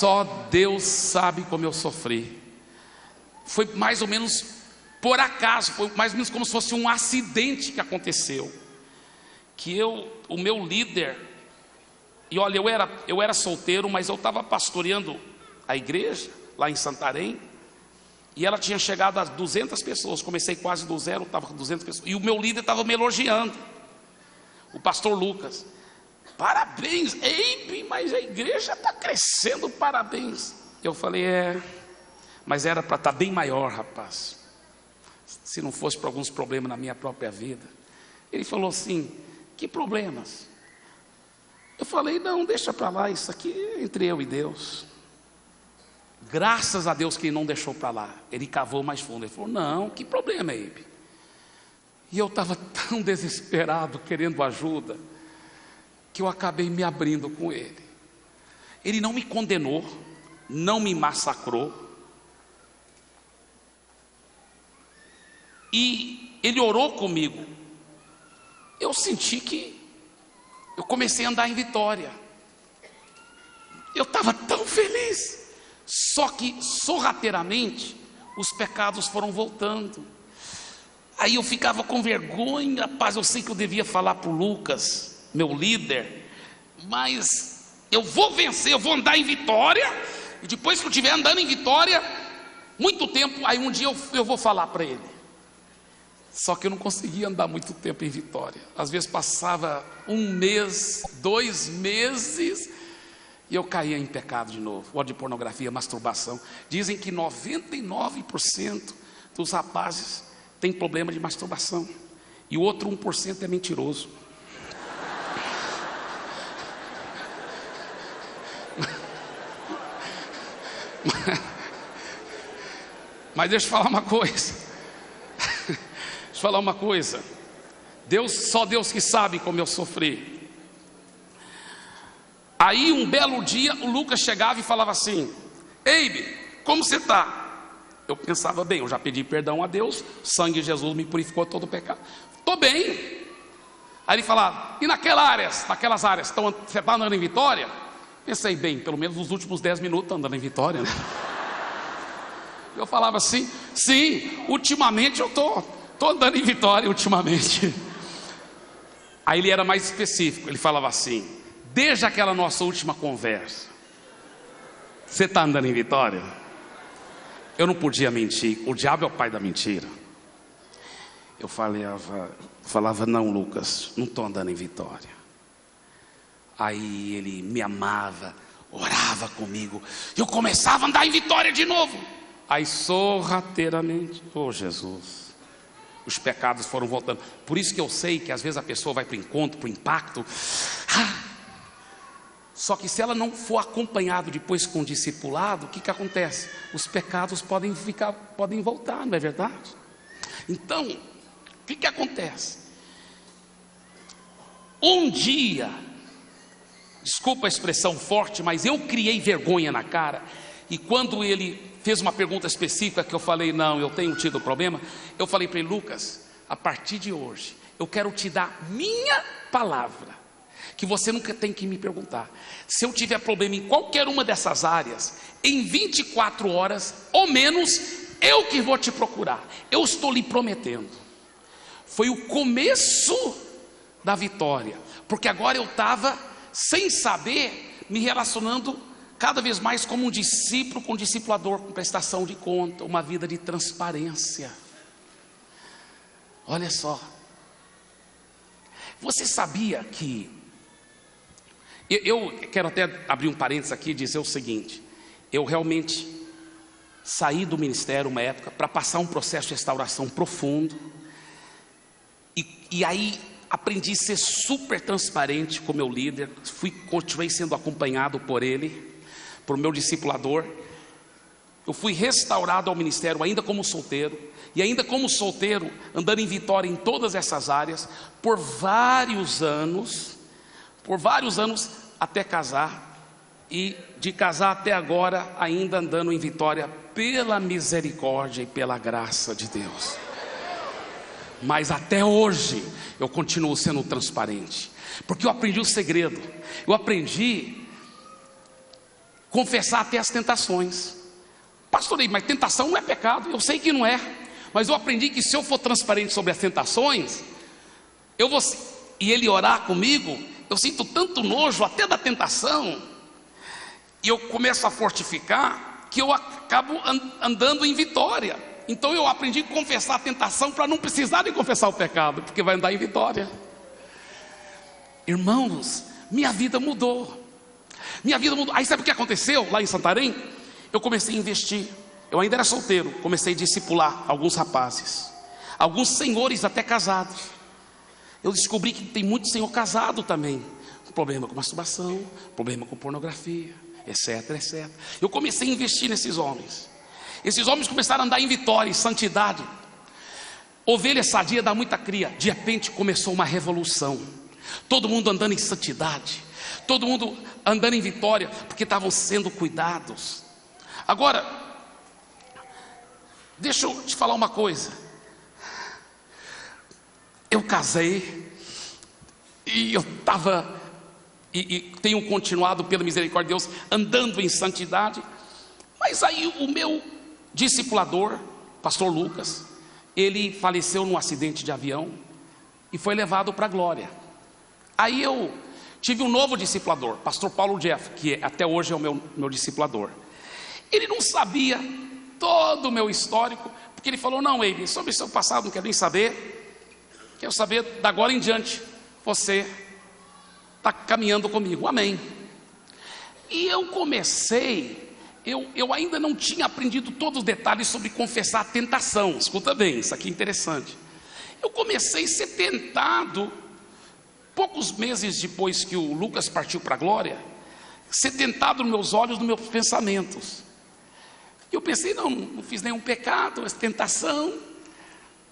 Só Deus sabe como eu sofri. Foi mais ou menos por acaso, foi mais ou menos como se fosse um acidente que aconteceu. Que o meu líder, e olha, eu era solteiro, mas eu estava pastoreando a igreja lá em Santarém, e ela tinha chegado a 200 pessoas, comecei quase do zero, estava com 200 pessoas, e o meu líder estava me elogiando, o pastor Lucas. Parabéns, Eibe, mas a igreja está crescendo, parabéns. Eu falei, mas era para estar bem maior, rapaz, se não fosse por alguns problemas na minha própria vida. Ele falou assim, que problemas? Eu falei, não, deixa para lá, isso aqui é entre eu e Deus. Graças a Deus que ele não deixou para lá, ele cavou mais fundo. Ele falou, não, que problema, Eibe? E eu estava tão desesperado, querendo ajuda, que eu acabei me abrindo com ele. Ele não me condenou, não me massacrou, e ele orou comigo. Eu senti que eu comecei a andar em vitória. Eu estava tão feliz. Só que sorrateiramente os pecados foram voltando. Aí eu ficava com vergonha. Rapaz, eu sei que eu devia falar para o Lucas, meu líder, mas eu vou vencer, eu vou andar em vitória. E depois que eu estiver andando em vitória muito tempo, aí um dia eu vou falar para ele. Só que eu não conseguia andar muito tempo em vitória. Às vezes passava 1 mês, 2 meses, e eu caía em pecado de novo. Ódio de pornografia, masturbação. Dizem que 99% dos rapazes têm problema de masturbação, e o outro 1% é mentiroso. Mas deixa eu falar uma coisa. Deixa eu falar uma coisa. Só Deus que sabe como eu sofri. Aí um belo dia o Lucas chegava e falava assim, Eibe, como você está? Eu pensava, bem, eu já pedi perdão a Deus, o sangue de Jesus me purificou todo o pecado, estou bem. Aí ele falava, e naquelas áreas, você está andando em vitória? Pensei, bem, pelo menos nos últimos 10 minutos está andando em vitória, né? Eu falava assim, sim, ultimamente eu estou andando em vitória ultimamente. Aí ele era mais específico, ele falava assim, desde aquela nossa última conversa, você está andando em vitória? Eu não podia mentir, o diabo é o pai da mentira. Eu falava, não, Lucas, não estou andando em vitória. Aí ele me amava, orava comigo, eu começava a andar em vitória de novo. Aí sorrateiramente, Jesus, os pecados foram voltando. Por isso que eu sei que às vezes a pessoa vai para o encontro, para o impacto, só que se ela não for acompanhado depois com o discipulado, o que acontece? Os pecados podem voltar, não é verdade? Então, o que acontece? Um dia, desculpa a expressão forte, mas eu criei vergonha na cara, e quando ele fez uma pergunta específica que eu falei, não, eu tenho tido problema, eu falei para ele, Lucas, a partir de hoje, eu quero te dar minha palavra, que você nunca tem que me perguntar. Se eu tiver problema em qualquer uma dessas áreas, em 24 horas ou menos, eu que vou te procurar. Eu estou lhe prometendo. Foi o começo da vitória, porque agora eu estava, sem saber, me relacionando cada vez mais como um discípulo, com um discipulador, com prestação de conta, uma vida de transparência. Olha só, você sabia que, eu quero até abrir um parênteses aqui e dizer o seguinte, eu realmente saí do ministério uma época para passar um processo de restauração profundo, e aí aprendi a ser super transparente com meu líder, continuei sendo acompanhado por ele, por meu discipulador. Eu fui restaurado ao ministério ainda como solteiro, e ainda como solteiro, andando em vitória em todas essas áreas, por vários anos até casar, e de casar até agora, ainda andando em vitória pela misericórdia e pela graça de Deus. Mas até hoje, eu continuo sendo transparente, porque eu aprendi o segredo, eu aprendi confessar até as tentações. Pastorei, mas tentação não é pecado. Eu sei que não é, mas eu aprendi que se eu for transparente sobre as tentações, eu vou, e ele orar comigo, eu sinto tanto nojo até da tentação, e eu começo a fortificar, que eu acabo andando em vitória. Então eu aprendi a confessar a tentação para não precisar de confessar o pecado, porque vai andar em vitória. Irmãos, minha vida mudou. Minha vida mudou. Aí sabe o que aconteceu lá em Santarém? Eu comecei a investir. Eu ainda era solteiro, comecei a discipular alguns rapazes, alguns senhores até casados. Eu descobri que tem muito senhor casado também, com problema com masturbação, problema com pornografia, etc, etc. Eu comecei a investir nesses homens. Esses homens começaram a andar em vitória, em santidade. Ovelha sadia dá muita cria. De repente começou uma revolução. Todo mundo andando em santidade, todo mundo andando em vitória, porque estavam sendo cuidados. Agora, deixa eu te falar uma coisa. Eu casei, e eu estava, e tenho continuado pela misericórdia de Deus, andando em santidade. Mas aí o meu discipulador, pastor Lucas, ele faleceu num acidente de avião e foi levado para a glória. Aí eu tive um novo discipulador, pastor Paulo Jeff, que até hoje é o meu discipulador. Ele não sabia todo o meu histórico, porque ele falou: não, Eibe, sobre o seu passado não quero nem saber, quero saber da agora em diante, você está caminhando comigo, amém. E eu comecei, eu ainda não tinha aprendido todos os detalhes sobre confessar a tentação. Escuta bem, isso aqui é interessante. Eu comecei a ser tentado, poucos meses depois que o Lucas partiu para a glória, ser tentado nos meus olhos, nos meus pensamentos. Eu pensei, não fiz nenhum pecado, essa tentação,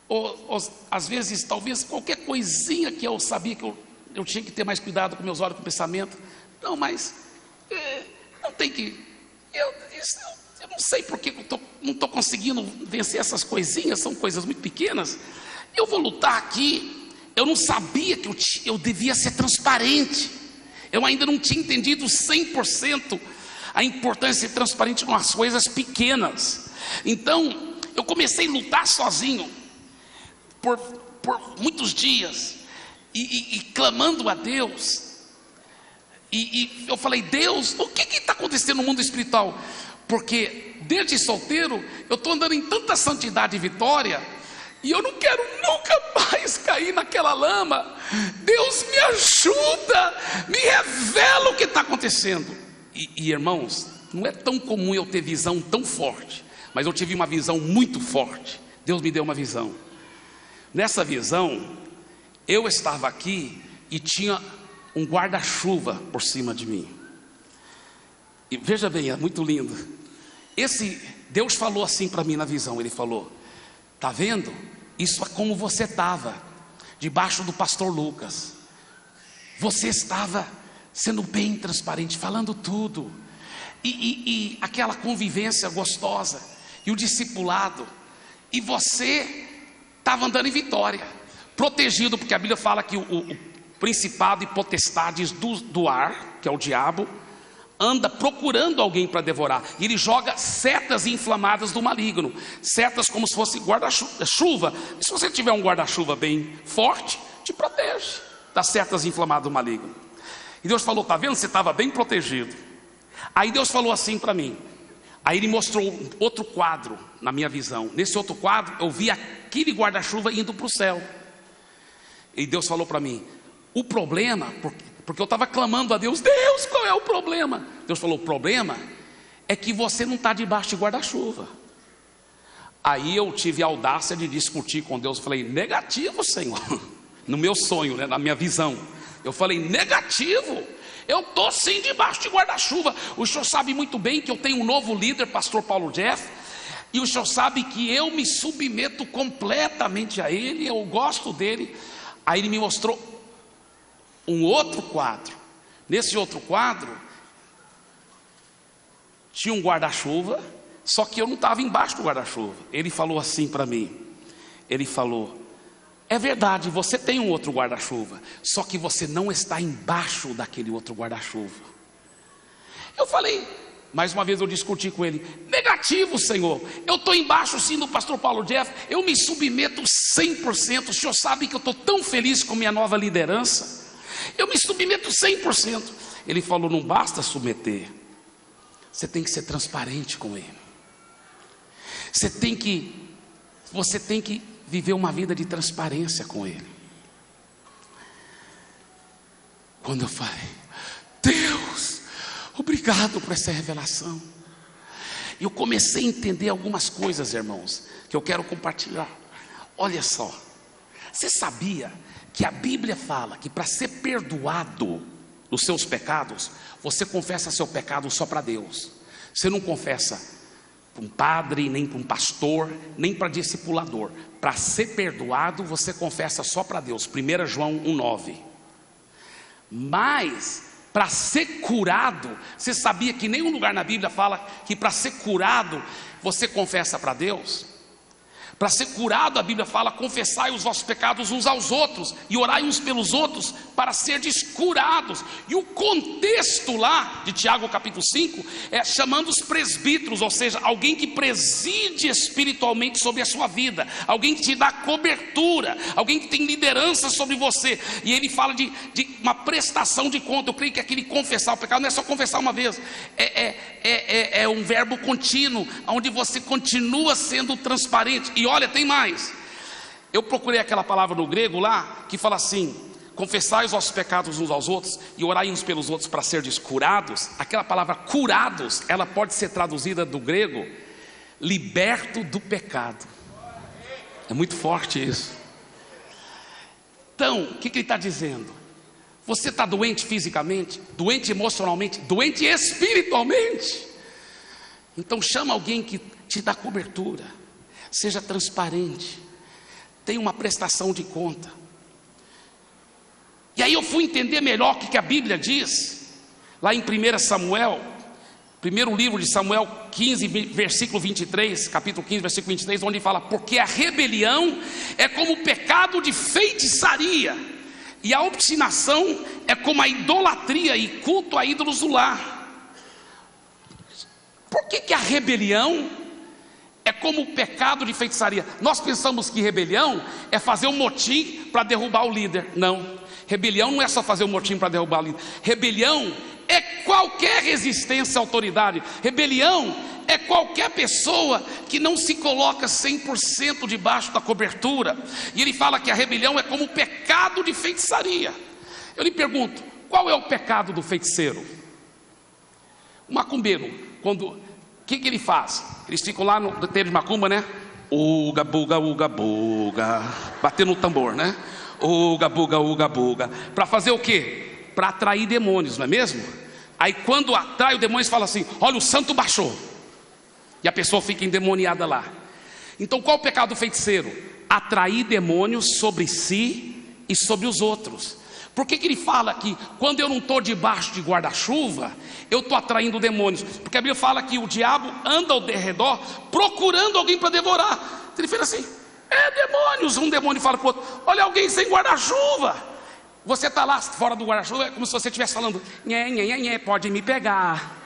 ou às vezes, talvez qualquer coisinha que eu sabia que eu tinha que ter mais cuidado com meus olhos, com o pensamento. Não, mas não tem que, eu não sei porque eu não estou conseguindo vencer essas coisinhas, são coisas muito pequenas. Eu vou lutar aqui. Eu não sabia que eu devia ser transparente. Eu ainda não tinha entendido 100% a importância de ser transparente com as coisas pequenas. Então eu comecei a lutar sozinho por muitos dias, e clamando a Deus. E eu falei: Deus, o que está acontecendo no mundo espiritual? Porque desde solteiro eu estou andando em tanta santidade e vitória, e eu não quero nunca mais cair naquela lama. Deus, me ajuda, me revela o que está acontecendo. E irmãos, não é tão comum eu ter visão tão forte, mas eu tive uma visão muito forte. Deus me deu uma visão. Nessa visão, eu estava aqui e tinha um guarda-chuva por cima de mim. E veja bem, é muito lindo. Deus falou assim para mim na visão. Ele falou: está vendo? Isso é como você estava debaixo do pastor Lucas. Você estava sendo bem transparente, falando tudo, e aquela convivência gostosa, e o discipulado, e você estava andando em vitória, protegido, porque a Bíblia fala que o principado e potestades do ar, que é o diabo, anda procurando alguém para devorar, e ele joga setas inflamadas do maligno, setas como se fosse guarda-chuva. Se você tiver um guarda-chuva bem forte, te protege das setas inflamadas do maligno. E Deus falou: está vendo? Você estava bem protegido. Aí Deus falou assim para mim. Aí Ele mostrou outro quadro na minha visão. Nesse outro quadro eu vi aquele guarda-chuva indo para o céu. E Deus falou para mim: o problema, porque eu estava clamando a Deus: Deus, qual é o problema? Deus falou: o problema é que você não está debaixo de guarda-chuva. Aí eu tive a audácia de discutir com Deus. Eu falei: negativo, Senhor. No meu sonho, né, na minha visão, eu falei: negativo, eu estou sim debaixo de guarda-chuva. O senhor sabe muito bem que eu tenho um novo líder, pastor Paulo Jeff, e o senhor sabe que eu me submeto completamente a ele, eu gosto dele. Aí ele me mostrou um outro quadro. Nesse outro quadro tinha um guarda-chuva, só que eu não estava embaixo do guarda-chuva. Ele falou assim para mim, ele falou: é verdade, você tem um outro guarda-chuva, só que você não está embaixo daquele outro guarda-chuva. Eu falei: Mais uma vez eu discuti com ele. Negativo, Senhor. Eu estou embaixo sim do pastor Paulo Jeff. Eu me submeto 100%. O Senhor sabe que eu estou tão feliz com minha nova liderança. Eu me submeto 100%. Ele falou: não basta submeter. Você tem que ser transparente com ele. Você tem que viver uma vida de transparência com ele. Quando eu falei: Deus, obrigado por essa revelação, eu comecei a entender algumas coisas, irmãos, que eu quero compartilhar. Olha só, você sabia que a Bíblia fala que para ser perdoado dos seus pecados, você confessa seu pecado só para Deus. Você não confessa para um padre, nem para um pastor, nem para discipulador. Para ser perdoado, você confessa só para Deus. 1 João 1,9. Mas para ser curado, você sabia que nenhum lugar na Bíblia fala que para ser curado você confessa para Deus? Para ser curado, a Bíblia fala: confessai os vossos pecados uns aos outros e orai uns pelos outros para serdes curados. E o contexto lá de Tiago capítulo 5 é chamando os presbíteros, ou seja, alguém que preside espiritualmente sobre a sua vida, alguém que te dá cobertura, alguém que tem liderança sobre você. E ele fala de uma prestação de conta. Eu creio que aquele confessar o pecado não é só confessar uma vez, é um verbo contínuo, onde você continua sendo transparente. E olha, tem mais. Eu procurei aquela palavra no grego lá, que fala assim: confessai os vossos pecados uns aos outros e orai uns pelos outros para serdes curados. Aquela palavra curados, ela pode ser traduzida do grego liberto do pecado. É muito forte isso. Então, o que ele está dizendo? Você está doente fisicamente, doente emocionalmente, doente espiritualmente. Então chama alguém que te dá cobertura. Seja transparente. Tenha uma prestação de conta. E aí eu fui entender melhor o que a Bíblia diz. Lá em 1 Samuel, primeiro livro de Samuel 15, versículo 23, capítulo 15, versículo 23, onde fala: porque a rebelião é como o pecado de feitiçaria, e a obstinação é como a idolatria e culto a ídolos do lar. Por que a rebelião é como o pecado de feitiçaria? Nós pensamos que rebelião é fazer um motim para derrubar o líder. Não, rebelião não é só fazer um motim para derrubar o líder. Rebelião é qualquer resistência à autoridade. Rebelião é qualquer pessoa que não se coloca 100% debaixo da cobertura. E ele fala que a rebelião é como o pecado de feitiçaria. Eu lhe pergunto: qual é o pecado do feiticeiro? O macumbeiro, o que ele faz? Eles ficam lá no terreiro de macumba, né? Uga, buga, batendo no tambor, né? Uga, buga. Para fazer o quê? Para atrair demônios, não é mesmo? Aí quando atrai o demônio, fala assim: olha, o santo baixou. E a pessoa fica endemoniada lá. Então qual é o pecado do feiticeiro? Atrair demônios sobre si e sobre os outros. Por que ele fala que quando eu não estou debaixo de guarda-chuva, eu estou atraindo demônios? Porque a Bíblia fala que o diabo anda ao redor procurando alguém para devorar. Ele fez assim: demônios. Um demônio fala para o outro: olha, alguém sem guarda-chuva. Você está lá fora do guarda-chuva, é como se você estivesse falando: nhé, pode me pegar.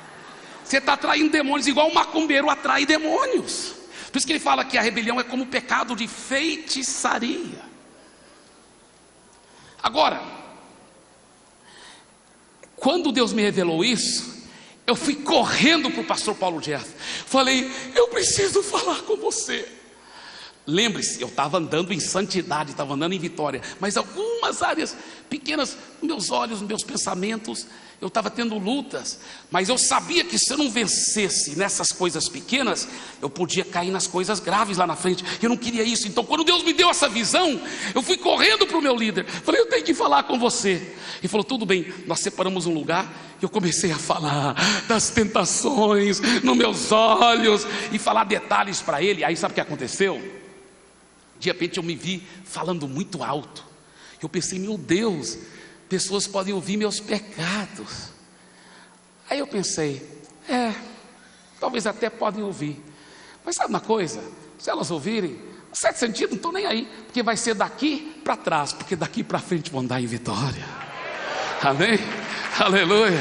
Você está atraindo demônios, igual um macumbeiro atrai demônios. Por isso que ele fala que a rebelião é como o pecado de feitiçaria. Agora, quando Deus me revelou isso, eu fui correndo para o pastor Paulo Jeff. Falei: eu preciso falar com você. Lembre-se, eu estava andando em santidade, estava andando em vitória, mas algumas áreas pequenas, meus olhos, meus pensamentos, eu estava tendo lutas. Mas eu sabia que se eu não vencesse nessas coisas pequenas, eu podia cair nas coisas graves lá na frente. Eu não queria isso. Então quando Deus me deu essa visão, eu fui correndo para o meu líder. Falei: eu tenho que falar com você. Ele falou: tudo bem. Nós separamos um lugar e eu comecei a falar das tentações nos meus olhos e falar detalhes para ele. Aí sabe o que aconteceu? De repente eu me vi falando muito alto. Eu pensei: meu Deus, pessoas podem ouvir meus pecados. Aí eu pensei: talvez até podem ouvir. Mas sabe uma coisa? Se elas ouvirem, em certo sentido, não estou nem aí. Porque vai ser daqui para trás. Porque daqui para frente vão andar em vitória. Amém? Aleluia.